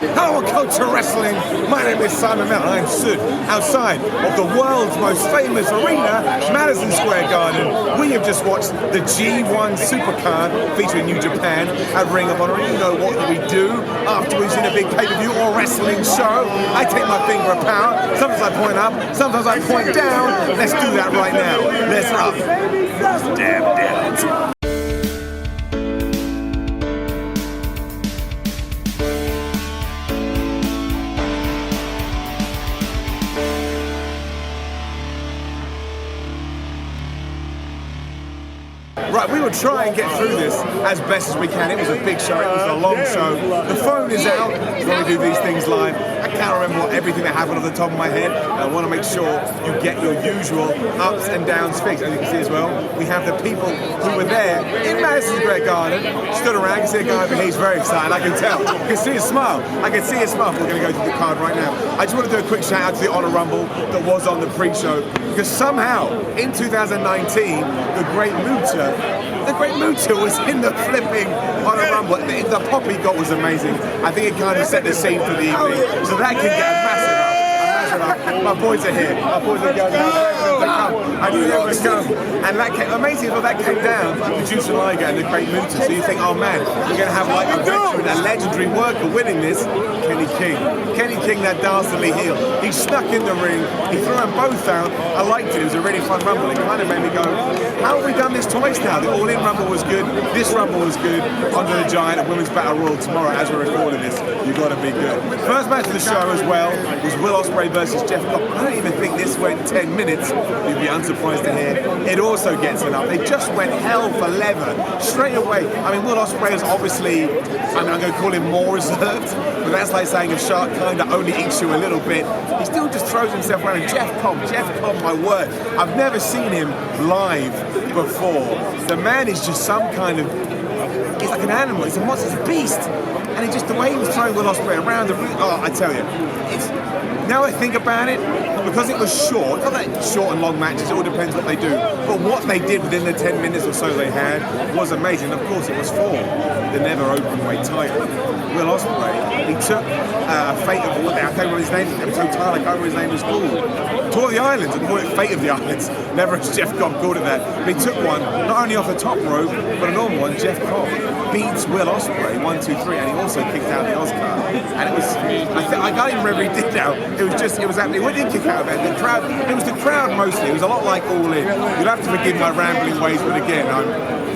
Hello, WhatCulture Wrestling. My name is Simon Mel. I'm stood outside of the world's most famous arena, Madison Square Garden. We have just watched the G1 Supercard featuring New Japan at Ring of Honor. You know what we do after we've seen a big pay-per-view or wrestling show. I take my finger of power. Sometimes I point up, sometimes I point down. Let's do that right now. Let's up. Damn down. Right, we will try and get through this as best as we can. It was a big show, it was a long show. The phone is out when we do these things live. I can't remember everything that happened off the top of my head. I want to make sure you get your usual ups and downs fixed. As you can see as well, we have the people who were there in Madison Square Garden, stood around. I can see a guy over here, he's very excited, I can tell. I can see his smile. I can see his smile. We're going to go through the card right now. I just want to do a quick shout out to the Honor Rumble that was on the pre-show, because somehow in 2019, the Great Muta was in the flipping Honor Rumble. The pop he got was amazing. I think it kind of set the scene for the evening. So that can get a massive up. My boys are here. My boys are going. I knew they would come. And that came, amazing as well, that came down to Juice and Liger and the Great Muta. So you think, oh man, we're going to have like a veteran, a legendary worker winning this. Kenny King. Kenny King, that dastardly heel. He snuck in the ring. He threw them both out. I liked it. It was a really fun Rumble. It kind of made me go, how have we done this twice now? The All-In Rumble was good. This Rumble was good. Under the Giant at Women's Battle Royal tomorrow as we're recording this. You've got to be good. First match of the show as well was Will Ospreay versus Jeff Cobb. I don't even think this went 10 minutes. You'd be unsurprised to hear. It also gets it up. They just went hell for leather straight away. I mean, Will Ospreay is obviously, I'm going to call him more reserved, but that's like saying a shark kind of only eats you a little bit. He still just throws himself around. Jeff Cobb, my word. I've never seen him live before. The man is just some kind of, he's like an animal. He's a monster, he's a beast. And he just, the way he was throwing Will Ospreay around the ring, oh, I tell you, it's, now I think about it, because it was short, not that short and long matches, it all depends what they do, but what they did within the 10 minutes or so they had was amazing. Of course, it was for the never openweight title. Will Ospreay, he took Fate of, I can't remember his name, I'm so tired, I can't remember his name was called. Tour of the Islands, and called it Fate of the Islands. Never as Jeff Cobb called it that. But he took one, not only off the top rope, but a normal one. Jeff Cobb beats Will Ospreay 1, 2, 3, and he also kicked out the Oscar. And it was, I can't even remember he did now. It was just, it was happening. He didn't kick out of it. The crowd, it was the crowd mostly. It was a lot like All In. You'll have to forgive my rambling ways, but again,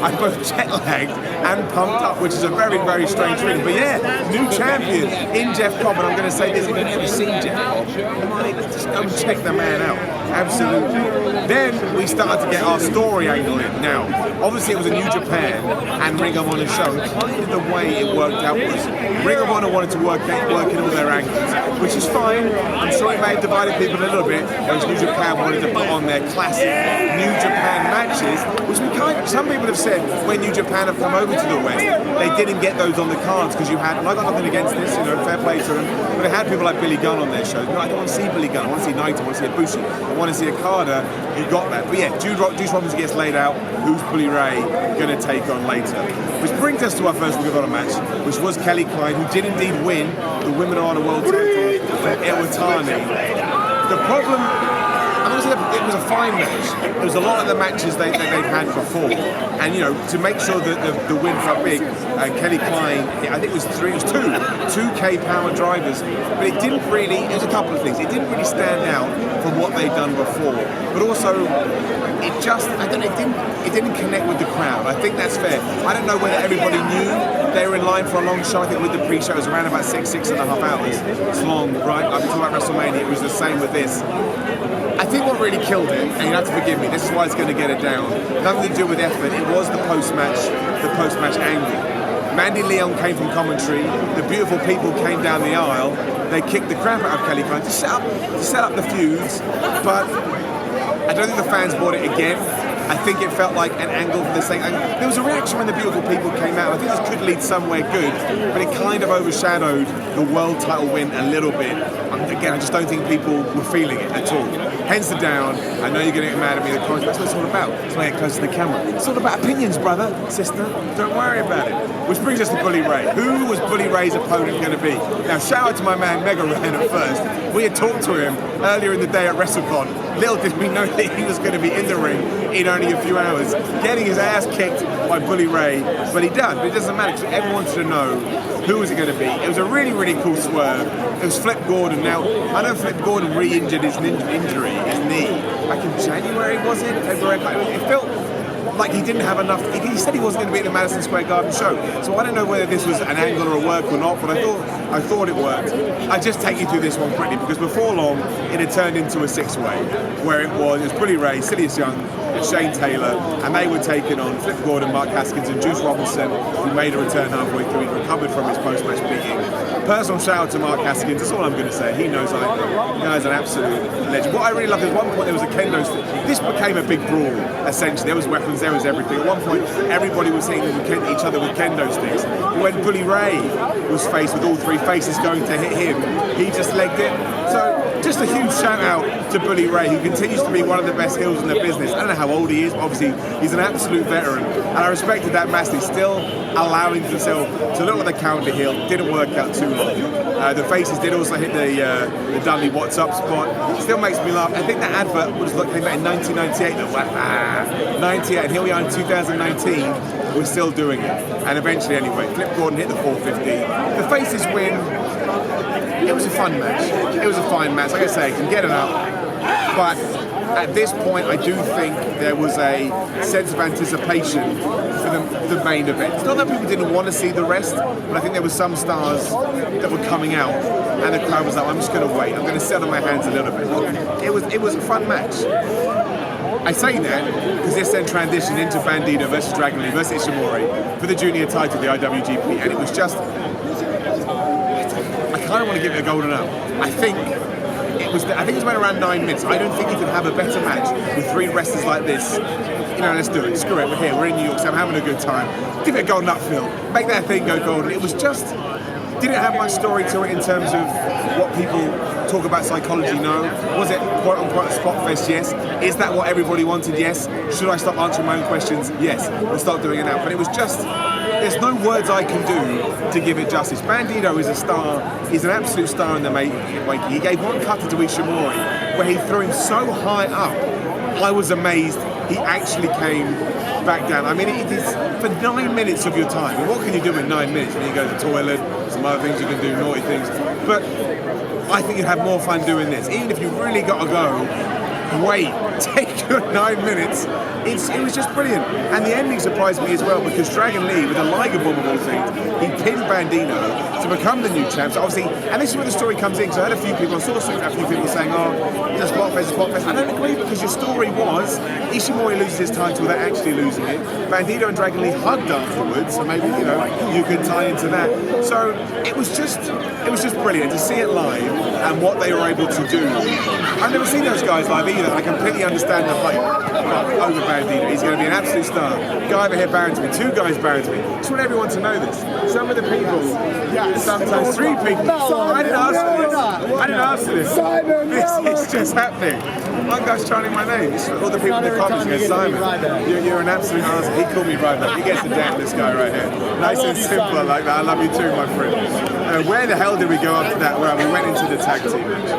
I'm both jet-lagged and pumped up, which is a very, very strange thing. But yeah, new champion in Jeff Cobb, and I'm going to say this, if you've never seen Jeff Cobb, just go and check the man out. Absolutely. Then we started to get our story angle in. Now, obviously it was a New Japan and Ring of Honor show. Kind of the way it worked out was Ring of Honor wanted to work in all their angles, which is fine. I'm sure it may have divided people a little bit, whereas New Japan wanted to put on their classic New Japan matches, which we kind of, some people have said when New Japan have come over to the West, they didn't get those on the cards because you had, and I got nothing against this, you know, fair play to them, but they had people like Billy Gunn on their shows. I don't want to see Billy Gunn, I want to see Naito, I want to see Ibushi, I want to see Okada. You got that. But yeah, Juice Robinson gets laid out. Who's Bully Ray going to take on later? Which brings us to our first Ring of Honor match, which was Kelly Klein, who did indeed win the Women of Honor World Title from Iwatani. The problem, it was a fine match. There was a lot of the matches they've had before, and you know, to make sure that the win felt big, Kelly Klein, I think it was two K power drivers, but it didn't really. It was a couple of things. It didn't really stand out from what they'd done before, but also it just, it didn't connect with the crowd. I think that's fair. I don't know whether everybody knew they were in line for a long show. I think with the pre-show it was around about 6.5 hours. It's long, right? I'm talking about WrestleMania. It was the same with this. I think what really killed it, and you have to forgive me, this is why it's going to get it down, nothing to do with effort, it was the post-match angle. Mandy Leon came from commentary, the beautiful people came down the aisle, they kicked the crap out of Kelly Klein to set up the feuds, but I don't think the fans bought it again. I think it felt like an angle for the same. There was a reaction when the beautiful people came out. I think this could lead somewhere good, but it kind of overshadowed the world title win a little bit. Again, I just don't think people were feeling it at all. Hence the down. I know you're going to get mad at me. That's what it's all about. It's why I get close to the camera. It's all about opinions, brother, sister. Don't worry about it. Which brings us to Bully Ray. Who was Bully Ray's opponent going to be? Now, shout out to my man Mega Ran at first. We had talked to him earlier in the day at WrestleCon. Little did we know that he was going to be in the ring in only a few hours, getting his ass kicked by Bully Ray. But he done. But it doesn't matter because everyone wanted to know who was it going to be. It was a really, really cool swerve. It was Flip Gordon. Now, I know Flip Gordon re-injured his injury, his knee, back in January, was it? February? It felt like he didn't have enough. He said he wasn't going to be at the Madison Square Garden show, so I don't know whether this was an angle or a work or not, but I thought it worked. I just take you through this one quickly because before long it had turned into a six-way where it was Bully Ray, Silas Young, and Shane Taylor, and they were taking on Flip Gordon, Mark Haskins, and Juice Robinson, who made a return halfway through. He recovered from his post-match beating. Personal shout out to Mark Haskins. That's all I'm going to say. He knows an absolute legend. What I really loved is at one point there was a kendo stick. This became a big brawl. Essentially, there was weapons, there was everything. At one point, everybody was hitting each other with kendo sticks. When Bully Ray was faced with all three faces going to hit him, he just legged it. So, just a huge shout out to Bully Ray, who continues to be one of the best heels in the business. I don't know how old he is, but obviously he's an absolute veteran, and I respected that massively. Still allowing himself to look like the counter heel. Didn't work out too long. The faces did also hit the Dudley What's Up spot. Still makes me laugh. I think that advert came out in 1998. 98, and here we are in 2019. We're still doing it, and eventually, anyway, Flip Gordon hit the 450. The faces win. It was a fun match. It was a fine match. Like I say, can get it up. But at this point, I do think there was a sense of anticipation for the main event. It's not that people didn't want to see the rest, but I think there were some stars that were coming out, and the crowd was like, I'm just going to wait. I'm going to sit on my hands a little bit. It was a fun match. I say that because this then transitioned into Bandito versus Dragon Lee versus Ishimori for the junior title, the IWGP, and it was just, I kind of want to give it a golden up. I think it was went around 9 minutes. I don't think you could have a better match with three wrestlers like this. You know, let's do it. Screw it. We're here. We're in New York, so I'm having a good time. Give it a golden up, Phil. Make that thing go golden. It was just, didn't have much story to it in terms of what people talk about psychology. No. Was it quote unquote a spot fest? Yes. Is that what everybody wanted? Yes. Should I stop answering my own questions? Yes. We'll start doing it now. But it was just, there's no words I can do to give it justice. Bandito is a star. He's an absolute star in the making. He gave one cutter to Ishimori where he threw him so high up. I was amazed he actually came back down. I mean, it is for 9 minutes of your time. And what can you do in 9 minutes? When you go to the toilet, some other things you can do, naughty things. But I think you'd have more fun doing this. Even if you really got to go, wait, take your 9 minutes. It was just brilliant. And the ending surprised me as well because Dragon Lee, with a Liger bomb of all things, he pinned Bandito to become the new champ. So obviously, and this is where the story comes in, because I heard a few people, I saw a few people saying, oh, it's a spot fest. I don't agree because your story was Ishimori loses his title without actually losing it. Bandito and Dragon Lee hugged afterwards, so maybe, you could tie into that. So it was just brilliant to see it live and what they were able to do. I've never seen those guys live either. I completely understand the hype over Bandito. He's going to be an absolute star. Guy over here bowing to me. Two guys bowing to me. Just want everyone to know this. Some of the people, sometimes three people. I didn't ask for this. This is just happening. One guy's chanting my name. All the people in the comments go, Simon, you're an absolute arsehole. He called me right back. He gets the damn, this guy right here. Nice and simple like that. I love you too, my friend. Where the hell did we go after that? Well, we went into the tag team match.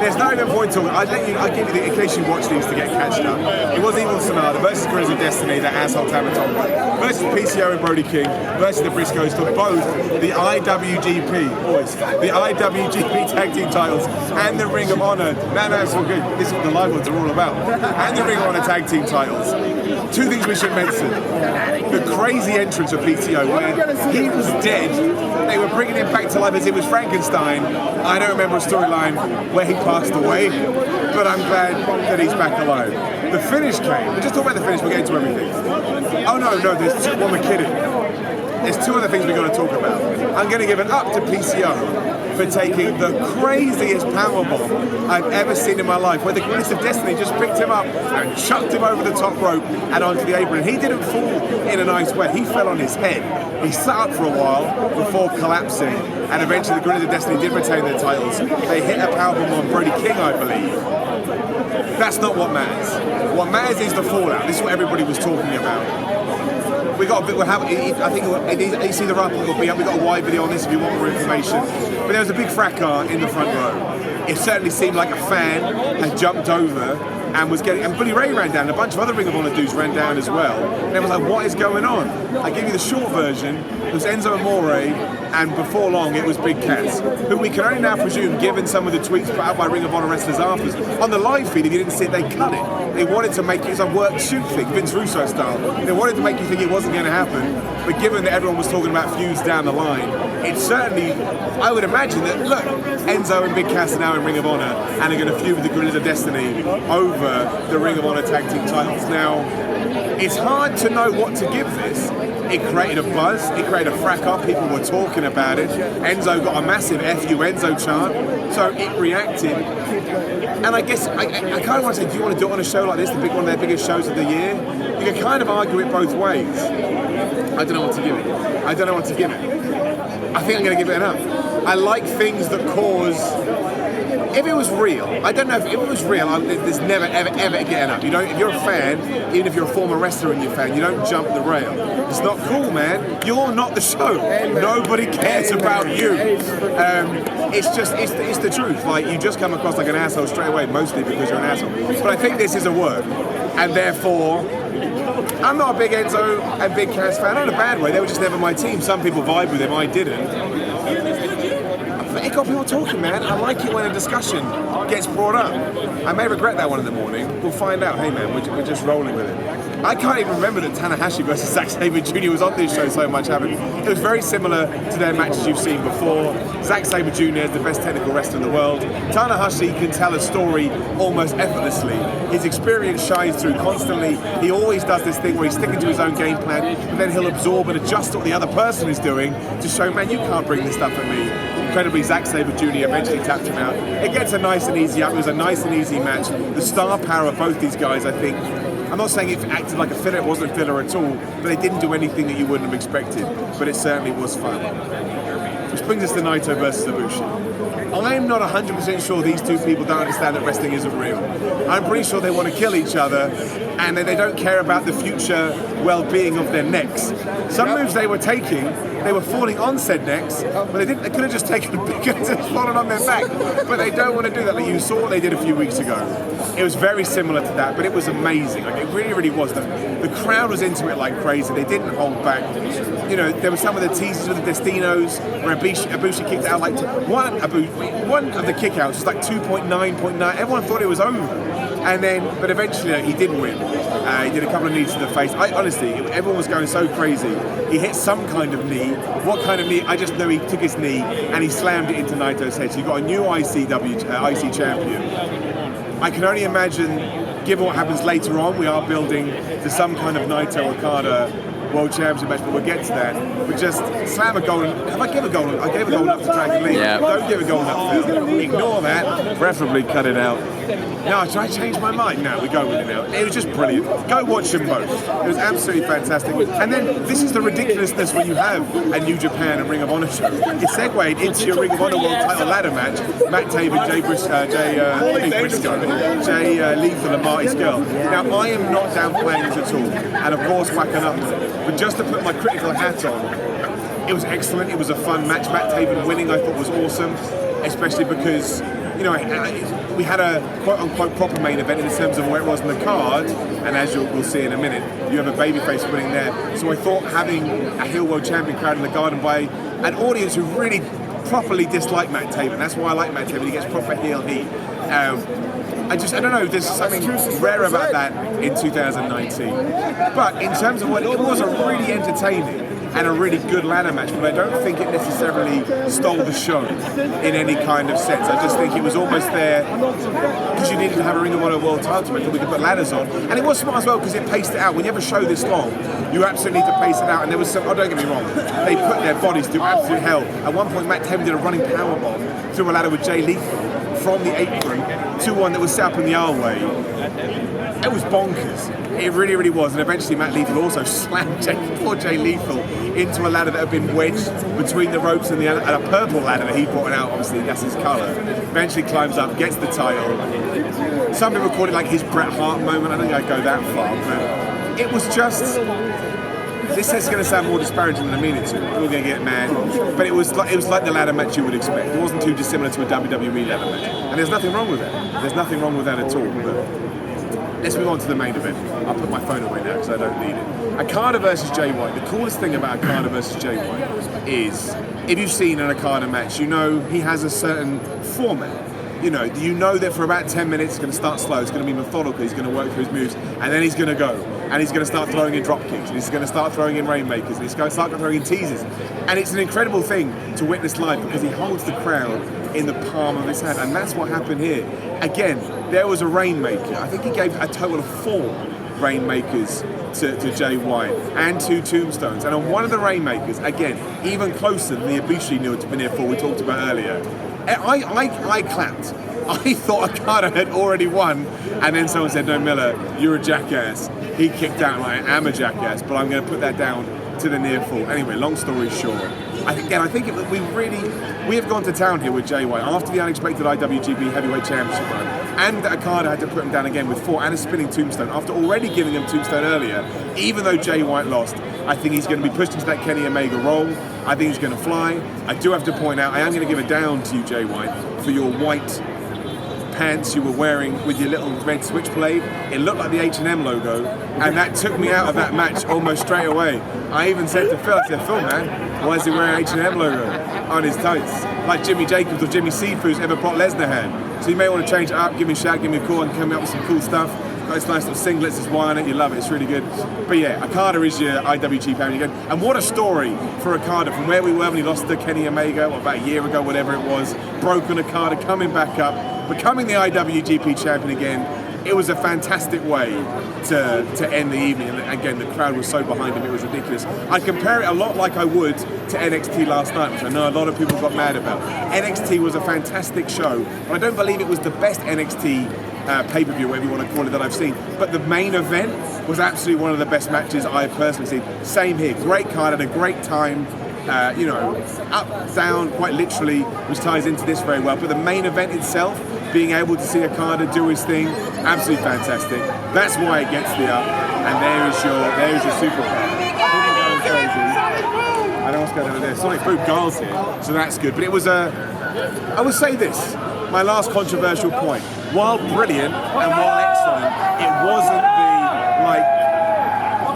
There's no even point talking. I'll give you in case you watch these to get catched up. It was Evil Sonata versus Guerrillas of Destiny, that asshole Tamatonga, versus PCO and Brody King, versus the Briscoes for both the IWGP, boys, the IWGP tag team titles and the Ring of Honor. No, it's all good. This is what the live ones are all about. And the Ring of Honor tag team titles. Two things we should mention. The crazy entrance of PCO where he was dead. They were bringing him back to life as it was Frankenstein. I don't remember a storyline where he passed away, but I'm glad that he's back alive. The finish came. We'll just talk about the finish, we'll get into everything. Oh no, there's two, well, we're kidding. There's two other things we're going to talk about. I'm going to give an up to PCO for taking the craziest powerbomb I've ever seen in my life, where the Guerrillas of Destiny just picked him up and chucked him over the top rope and onto the apron. He didn't fall in a nice way. He fell on his head. He sat up for a while before collapsing, and eventually the Guerrillas of Destiny did retain their titles. They hit a powerbomb on Brody King, I believe. That's not what matters. What matters is the fallout. This is what everybody was talking about. we got a bit. We'll have. I think it's either up or it'll be up. We got a wide video on this if you want more information. But there was a big fracas in the front row. It certainly seemed like a fan had jumped over and was getting. And Bully Ray ran down. And a bunch of other Ring of Honor dudes ran down as well. And it was like, what is going on? I give you the short version. It was Enzo Amore, and before long it was Big Cass, who we can only now presume, given some of the tweets put out by Ring of Honor wrestlers afterwards. On the live feed, if you didn't see it, they cut it. They wanted to make it as a work shoot thing, Vince Russo style. They wanted to make you think it wasn't going to happen, but given that everyone was talking about feuds down the line, it certainly, I would imagine that, look, Enzo and Big Cass are now in Ring of Honor and are going to feud with the Guerrillas of Destiny over the Ring of Honor tag team titles. Now, it's hard to know what to give this. It created a buzz, it created a fracas, people were talking about it. Enzo got a massive F you Enzo chant, so it reacted. And I guess, I kind of want to say, do you want to do it on a show like this, one of their biggest shows of the year? You can kind of argue it both ways. I don't know what to give it. I think I'm going to give it an up. I like things that cause... If it was real, I don't know if it was real, there's never, ever getting up. You don't, if you're a fan, even if you're a former wrestler and you're a fan, you don't jump the rail. It's not cool, man. You're not the show. Nobody cares about you. It's just, it's the truth. Like, you just come across like an asshole straight away, mostly because you're an asshole. But I think this is a work. And therefore, I'm not a big Enzo and Big Cass fan, not in a bad way. They were just never my team. Some people vibe with him, I didn't. It got people talking, man. I like it when a discussion gets brought up. I may regret that one in the morning. We'll find out. Hey, man, we're just rolling with it. I can't even remember that Tanahashi versus Zack Sabre Jr. was on this show, so much happened. It was very similar to their matches you've seen before. Zack Sabre Jr. is the best technical wrestler in the world. Tanahashi can tell a story almost effortlessly. His experience shines through constantly. He always does this thing where he's sticking to his own game plan, and then he'll absorb and adjust what the other person is doing to show, man, you can't bring this stuff at me. Incredibly, Zack Sabre Jr. eventually tapped him out. It gets a nice and easy up. It was a nice and easy match. The star power of both these guys, I think, I'm not saying it acted like a filler, it wasn't a filler at all, but they didn't do anything that you wouldn't have expected, but it certainly was fun. Which brings us to Naito versus Ibushi. I'm not 100% sure these two people don't understand that wrestling isn't real. I'm pretty sure they want to kill each other and they don't care about the future well-being of their necks. Some moves they were taking, they were falling on said necks, but they could have just taken a bigger and fallen on their back. But they don't want to do that. Like, you saw what they did a few weeks ago. It was very similar to that, but it was amazing. Like, it really, really was. The crowd was into it like crazy. They didn't hold back. You know, there were some of the teases with the Destinos where Ibushi kicked out like one of the kickouts was like 2.9.9. Everyone thought it was over. And then, but eventually he did win. He did a couple of knees to the face. Honestly, everyone was going so crazy. He hit some kind of knee. What kind of knee? I just know he took his knee and he slammed it into Naito's head. So you've got a new IC champion. I can only imagine, given what happens later on, we are building to some kind of Naito Okada World Championship match, but we'll get to that. But just slam a golden. Have I given a golden? I gave a golden up to Dragon Lee. Yeah. Don't give a golden up to Phil. Ignore that. Preferably cut it out. No, should I change my mind? No, we go with it now. It was just brilliant. Go watch them both. It was absolutely fantastic. And then this is the ridiculously when you have a New Japan and Ring of Honor show. It segued into your Ring of Honor World Title ladder match. Matt Taven, Jay Lethal and Marty Scurll. Now, I am not downplaying this at all. And of course, whacking up. But just to put my critical hat on, it was excellent. It was a fun match. Matt Taven winning, I thought, was awesome, especially because, you know, we had a quote-unquote proper main event in terms of where it was in the card, and as we'll see in a minute, you have a babyface winning there. So I thought having a heel world champion crowd in the Garden by an audience who really properly dislike Matt Taven. That's why I like Matt Taven. He gets proper heel heat. I don't know, there's something rare about that in 2019. But in terms of what it was, a really entertaining and a really good ladder match, but I don't think it necessarily stole the show in any kind of sense. I just think it was almost there because you needed to have a Ring of Honor World Title match that we could put ladders on. And it was smart as well because it paced it out. When you have a show this long, you absolutely need to pace it out. And there was some, don't get me wrong, they put their bodies through absolute hell. At one point, Matt Taven did a running powerbomb through a ladder with Jay Lethal from the apron to one that was set up in the R-way. It was bonkers. It really, really was. And eventually Matt Lethal also slammed poor Jay Lethal into a ladder that had been wedged between the ropes and a purple ladder that he brought out. Obviously, that's his colour. Eventually climbs up, gets the title. Some people call it like his Bret Hart moment. I don't think I'd go that far, but it was just this is going to sound more disparaging than I mean it to. We're going to get mad, but it was like the ladder match you would expect. It wasn't too dissimilar to a WWE ladder match, and there's nothing wrong with that. There's nothing wrong with that at all. But let's move on to the main event. I'll put my phone away now because I don't need it. Okada versus Jay White. The coolest thing about Okada versus Jay White is, if you've seen an Okada match, you know he has a certain format. You know that for about 10 minutes, it's going to start slow, it's going to be methodical, he's going to work through his moves, and then he's going to go, and he's going to start throwing in drop kicks, and he's going to start throwing in rainmakers, and he's going to start throwing in teasers. And it's an incredible thing to witness live because he holds the crowd in the palm of his hand, and that's what happened here. Again, there was a rainmaker. I think he gave a total of 4 rainmakers to Jay White and 2 tombstones. And on one of the rainmakers, again, even closer than the Ibushi veneer fall we talked about earlier, I clapped. I thought Okada had already won, and then someone said, "No, Miller, you're a jackass." He kicked out like, "I'm a jackass," but I'm going to put that down to the near fall. Anyway, long story short, I think we have gone to town here with Jay White after the unexpected IWGP Heavyweight Championship run, and Okada had to put him down again with 4 and a spinning tombstone after already giving him tombstone earlier. Even though Jay White lost, I think he's going to be pushed into that Kenny Omega role. I think he's going to fly. I do have to point out, I am going to give a down to you, Jay White, for your white pants you were wearing with your little red switchblade. It looked like the H&M logo, and that took me out of that match almost straight away. I even said to Phil, I said, "Phil, man, why is he wearing H&M logo on his tights? Like Jimmy Jacobs or Jimmy Seafood's ever Brock Lesnar had." So you may want to change it up, give me a shout, give me a call, and come up with some cool stuff. Got this nice little singlets, there's wine on it, you love it, it's really good. But yeah, Okada is your IWGP champion again. And what a story for Okada, from where we were when he lost to Kenny Omega, about a year ago, whatever it was. Broken Okada, coming back up, becoming the IWGP champion again. It was a fantastic way to end the evening, and again, the crowd was so behind him, it was ridiculous. I compare it a lot like I would to NXT last night, which I know a lot of people got mad about. NXT was a fantastic show, but I don't believe it was the best NXT pay-per-view, whatever you want to call it, that I've seen. But the main event was absolutely one of the best matches I've personally seen. Same here, great card, had a great time. Up, down, quite literally, which ties into this very well. But the main event itself, being able to see Okada do his thing, absolutely fantastic. That's why it gets the up. And there is your Supercard. People going crazy. I don't know what's going on there. Sonic Boot Girls here, so that's good. But it was I would say this, my last controversial point. While brilliant and while excellent, it wasn't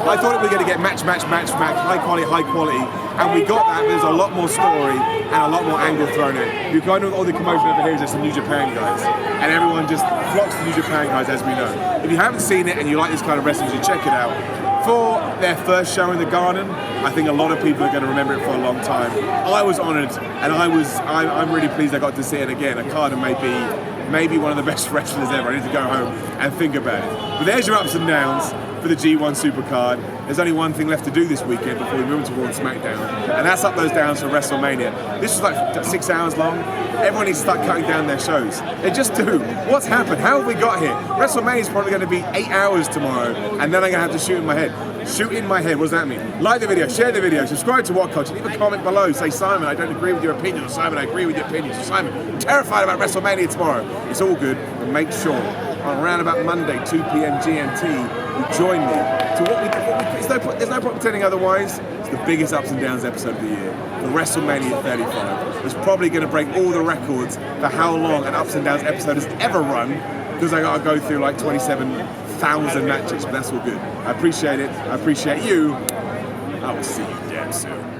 I thought we were going to get match, high quality, and we got that, but there's a lot more story and a lot more angle thrown in. You're going with all the commotion over here is there's some New Japan guys, and everyone just flocks to New Japan guys, as we know. If you haven't seen it and you like this kind of wrestling, you should check it out. For their first show in the Garden, I think a lot of people are going to remember it for a long time. I was honoured, and I'm really pleased I got to see it again. Okada may be one of the best wrestlers ever. I need to go home and think about it. But there's your ups and downs for the G1 Supercard. There's only one thing left to do this weekend before we move to Raw and SmackDown, and that's up those downs for WrestleMania. This was like 6 hours long. Everyone needs to start cutting down their shows. They just do. What's happened? How have we got here? WrestleMania is probably going to be 8 hours tomorrow, and then I'm going to have to shoot in my head. Shoot in my head, what does that mean? Like the video, share the video, subscribe to WhatCulture, leave a comment below, say, "Simon, I don't agree with your opinion," or "Simon, I agree with your opinion," or "Simon, I'm terrified about WrestleMania tomorrow." It's all good, but make sure on around about Monday, 2 p.m. GMT, you join me to what we there's no point pretending otherwise. It's the biggest ups and downs episode of the year, the WrestleMania 35. It's probably going to break all the records for how long an ups and downs episode has ever run, because I got to go through like 27,000 matches, but that's all good. I appreciate it. I appreciate you. I will see you damn soon.